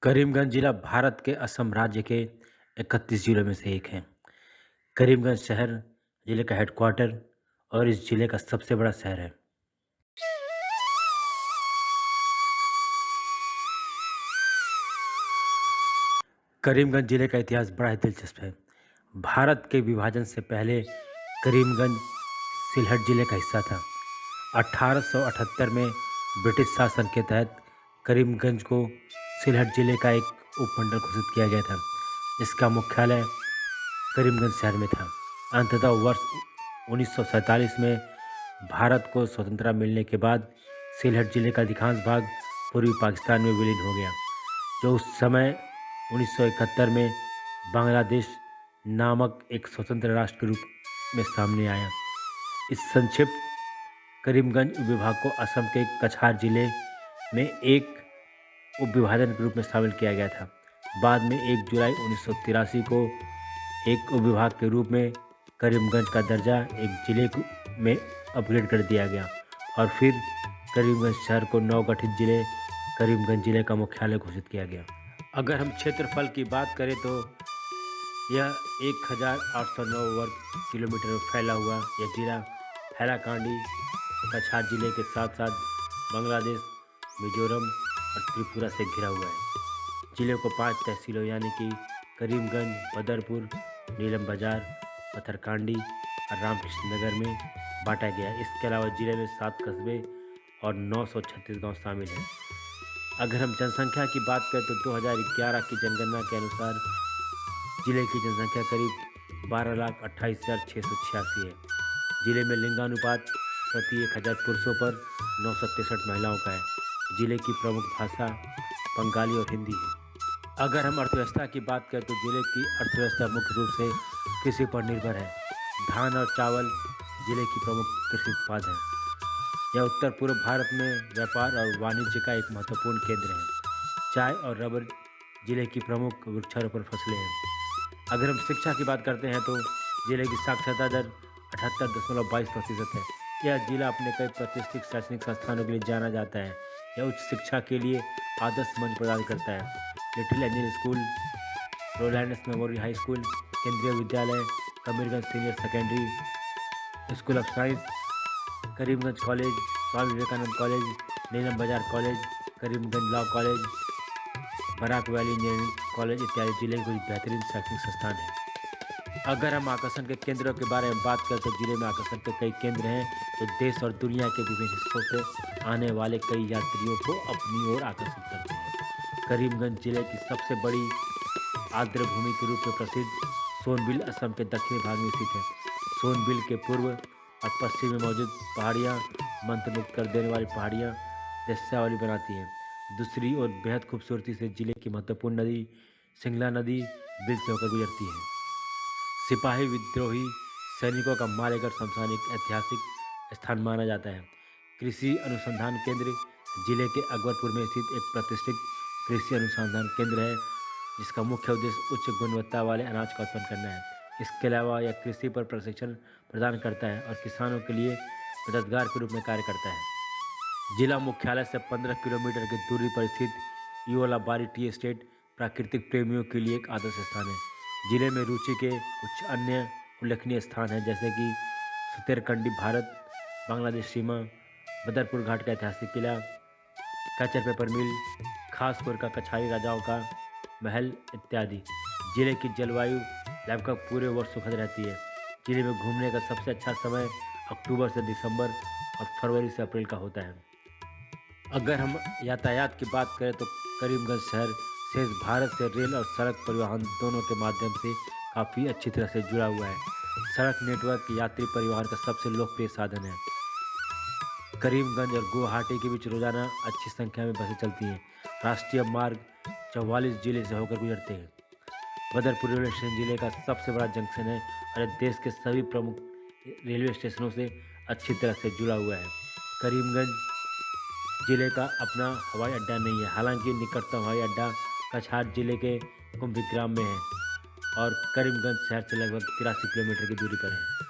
करीमगंज जिला भारत के असम राज्य के 31 जिलों में से एक है। करीमगंज शहर जिले का हेडक्वार्टर और इस जिले का सबसे बड़ा शहर है। करीमगंज जिले का इतिहास बड़ा ही दिलचस्प है। भारत के विभाजन से पहले करीमगंज सिलहट जिले का हिस्सा था। 1878 में ब्रिटिश शासन के तहत करीमगंज को सिलहट जिले का एक उपमंडल घोषित किया गया था। इसका मुख्यालय करीमगंज शहर में था। अंततः वर्ष 1947 में भारत को स्वतंत्रता मिलने के बाद सिलहट जिले का अधिकांश भाग पूर्वी पाकिस्तान में विलीन हो गया, जो उस समय 1971 में बांग्लादेश नामक एक स्वतंत्र राष्ट्र के रूप में सामने आया। इस संक्षिप्त करीमगंज उपविभाग को असम के कछार जिले में एक उपविभाजन के रूप में शामिल किया गया था। बाद में 1 जुलाई 1983 को एक उपविभाग के रूप में करीमगंज का दर्जा एक जिले में अपग्रेड कर दिया गया और फिर करीमगंज शहर को नवगठित जिले करीमगंज जिले का मुख्यालय घोषित किया गया। अगर हम क्षेत्रफल की बात करें तो यह 1809 वर्ग किलोमीटर में फैला हुआ यह जिला हैलाकांडी कछार जिले के साथ साथ बांग्लादेश, मिजोरम और त्रिपुरा से घिरा हुआ है। जिले को 5 तहसीलों यानी कि करीमगंज, बदरपुर, नीलम बाजार, पत्थरकांडी और रामकृष्ण नगर में बांटा गया है। इसके अलावा जिले में 7 कस्बे और 936 गांव शामिल हैं। अगर हम जनसंख्या की बात करें तो 2011 की जनगणना के अनुसार जिले की जनसंख्या करीब 12,28,686 है। जिले में लिंगानुपात प्रति 1000 पुरुषों पर 963 महिलाओं का है। जिले की प्रमुख भाषा बंगाली और हिंदी है। अगर हम अर्थव्यवस्था की बात करें तो जिले की अर्थव्यवस्था मुख्य रूप से कृषि पर निर्भर है। धान और चावल जिले की प्रमुख कृषि उत्पाद हैं। यह उत्तर पूर्व भारत में व्यापार और वाणिज्य का एक महत्वपूर्ण केंद्र है। चाय और रबर जिले की प्रमुख वृक्षारोपण फसलें हैं। अगर हम शिक्षा की बात करते हैं तो जिले की साक्षरता दर 78.22% है। यह जिला अपने कई प्रतिष्ठित शैक्षणिक संस्थानों के लिए जाना जाता है। यह उच्च शिक्षा के लिए आदर्श मंच प्रदान करता है। Little angel school, Rolands memorial high school, Kendriya Vidyalaya, Kabirganj senior secondary school of science, Karimganj college, Swami Vivekananda college, Neelam Bazaar college, Karimganj law college, Barak valley engineering college इत्यादि जिले के कुछ बेहतरीन शैक्षणिक संस्थान हैं। अगर हम आकर्षण के केंद्रों के बारे में बात करें तो जिले में आकर्षण के कई केंद्र हैं जो देश और दुनिया के विभिन्न हिस्सों से आने वाले कई यात्रियों को अपनी ओर आकर्षित करते हैं। करीमगंज जिले की सबसे बड़ी आर्द्र भूमि के रूप में प्रसिद्ध सोनबिल असम के दक्षिणी भाग में स्थित है। सोनबिल के पूर्व और पश्चिम में मौजूद पहाड़ियाँ मंत्रमुग्ध कर देने वाली पहाड़ियाँ दृश्यावली बनाती हैं। दूसरी ओर बेहद खूबसूरती से जिले की महत्वपूर्ण नदी सिंगला नदी बिल से होकर गुजरती है। सिपाही विद्रोही सैनिकों का मालेगढ़ शमशान एक ऐतिहासिक स्थान माना जाता है। कृषि अनुसंधान केंद्र जिले के अकबरपुर में स्थित एक प्रतिष्ठित कृषि अनुसंधान केंद्र है, जिसका मुख्य उद्देश्य उच्च गुणवत्ता वाले अनाज का उत्पन्न करना है। इसके अलावा यह कृषि पर प्रशिक्षण प्रदान करता है और किसानों के लिए मददगार के रूप में कार्य करता है। जिला मुख्यालय से 15 किलोमीटर की दूरी पर स्थित यूलाबारी टी एस्टेट प्राकृतिक प्रेमियों के लिए एक आदर्श स्थान है। जिले में रुचि के कुछ अन्य उल्लेखनीय स्थान हैं, जैसे कि सुतेरकंडी भारत बांग्लादेश सीमा, बदरपुर घाट का ऐतिहासिक किला, कैचर पेपर मिल, खासपुर का कछारी राजाओं का महल इत्यादि। जिले की जलवायु लगभग पूरे वर्ष सुखद रहती है। जिले में घूमने का सबसे अच्छा समय अक्टूबर से दिसंबर और फरवरी से अप्रैल का होता है। अगर हम यातायात की बात करें तो करीमगंज शहर शेष भारत से रेल और सड़क परिवहन दोनों के माध्यम से काफ़ी अच्छी तरह से जुड़ा हुआ है। सड़क नेटवर्क यात्री परिवहन का सबसे लोकप्रिय साधन है। करीमगंज और गुवाहाटी के बीच रोजाना अच्छी संख्या में बसें चलती हैं। राष्ट्रीय मार्ग 44 जिले से होकर गुजरते हैं। बदरपुर रेलवे स्टेशन जिले का सबसे बड़ा जंक्शन है और देश के सभी प्रमुख रेलवे स्टेशनों से अच्छी तरह से जुड़ा हुआ है। करीमगंज जिले का अपना हवाई अड्डा नहीं है, हालांकि निकटतम हवाई अड्डा कछार जिले के कुंभिग्राम में है और करीमगंज शहर से लगभग 83 किलोमीटर की दूरी पर है।